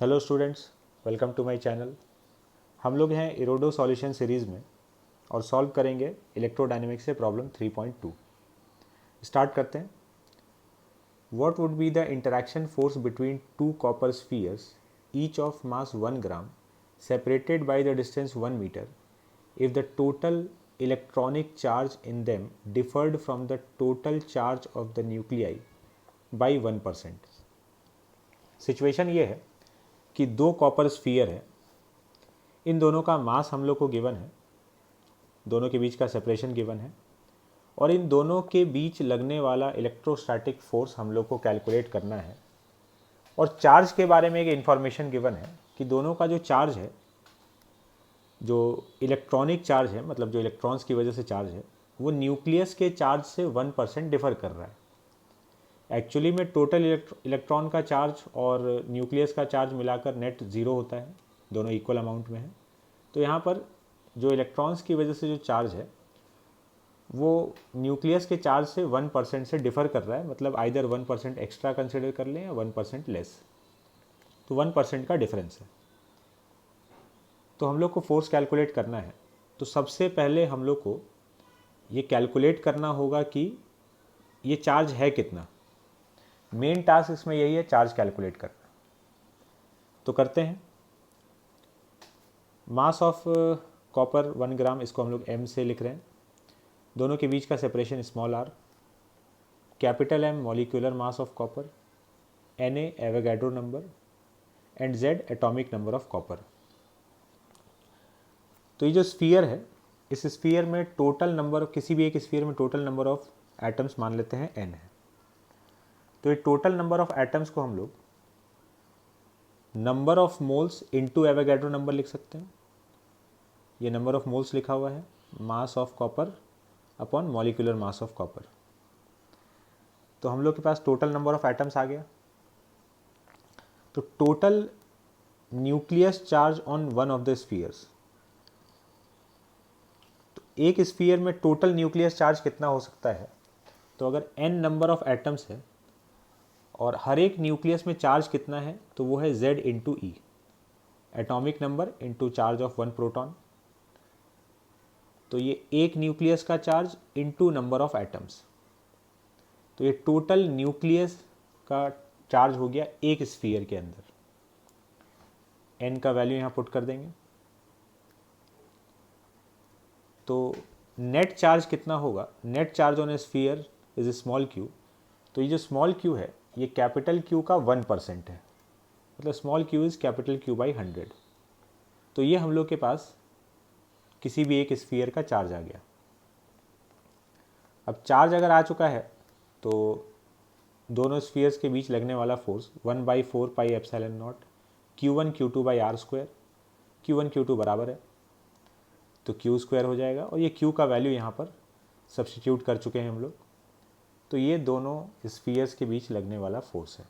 Hello students, welcome to my channel. हम लोग हैं इरोडो सॉल्यूशन सीरीज़ में और सॉल्व करेंगे इलेक्ट्रोडायनेमिक्स से प्रॉब्लम 3.2। स्टार्ट करते हैं। What would be the interaction force between two copper spheres each of mass 1 gram separated by the distance 1 metre if the total electronic charge in them differed from the total charge of the nuclei by 1%। Situation ये है कि दो copper sphere है, इन दोनों का मास हम लोग को गिवन है, दोनों के बीच का सेपरेशन गिवन है और इन दोनों के बीच लगने वाला इलेक्ट्रोस्टैटिक फोर्स हम लोग को कैलकुलेट करना है। और चार्ज के बारे में एक इन्फॉर्मेशन गिवन है कि दोनों का जो चार्ज है, जो इलेक्ट्रॉनिक चार्ज है, मतलब जो इलेक्ट्रॉन्स की वजह से चार्ज है, वो न्यूक्लियस के चार्ज से 1% डिफर कर रहा है। एक्चुअली में टोटल इलेक्ट्रॉन का चार्ज और न्यूक्लियस का चार्ज मिलाकर नेट ज़ीरो होता है, दोनों इक्वल अमाउंट में है। तो यहाँ पर जो इलेक्ट्रॉन्स की वजह से जो चार्ज है वो न्यूक्लियस के चार्ज से 1% से डिफर कर रहा है, मतलब आइदर 1% एक्स्ट्रा कंसिडर कर लें या 1% लेस, तो 1% का डिफरेंस है। तो हम लोग को फोर्स कैलकुलेट करना है, तो सबसे पहले हम लोग को ये कैलकुलेट करना होगा कि ये चार्ज है कितना। मेन टास्क इसमें यही है, चार्ज कैलकुलेट करना। तो करते हैं। मास ऑफ कॉपर 1 ग्राम, इसको हम लोग m से लिख रहे हैं। दोनों के बीच का separation small r। Capital M molecular mass of copper, Na Avogadro number and Z atomic number of copper. तो ये जो स्फीयर है, इस स्फीयर में टोटल नंबर, किसी भी एक स्फीयर में टोटल नंबर ऑफ एटम्स मान लेते हैं n है। तो ये टोटल नंबर ऑफ एटम्स को हम लोग number of moles into Avogadro number लिख सकते हैं। ये नंबर ऑफ मोल्स लिखा हुआ है, mass of copper upon molecular mass of copper. तो हम लोग के पास टोटल नंबर ऑफ एटम्स आ गया। तो total nucleus charge on one of the spheres, तो एक स्फीयर में टोटल न्यूक्लियस चार्ज कितना हो सकता है। तो अगर n नंबर ऑफ एटम्स है और हर एक न्यूक्लियस में चार्ज कितना है, तो वो है Z into E, atomic number into charge of 1 proton. तो ये एक न्यूक्लियस का charge into number of atoms, तो ये टोटल न्यूक्लियस का चार्ज हो गया एक स्फीयर के अंदर। n का वैल्यू यहाँ पुट कर देंगे। तो नेट चार्ज कितना होगा, net charge on A sphere is a small q। तो ये जो स्मॉल q है, ये कैपिटल Q का 1% है, मतलब small q is capital Q by 100। तो ये हम लोग के पास किसी भी एक स्फीयर का चार्ज आ गया। अब चार्ज अगर आ चुका है तो दोनों स्फीयर्स के बीच लगने वाला force 1/4 pi epsilon naught Q1 Q2 by R square. Q1 Q2 बराबर है तो Q स्क्वायर हो जाएगा, और ये Q का वैल्यू यहाँ पर सब्स्टिट्यूट कर चुके हैं हम लोग। तो ये दोनों स्फीयर्स के बीच लगने वाला फोर्स है।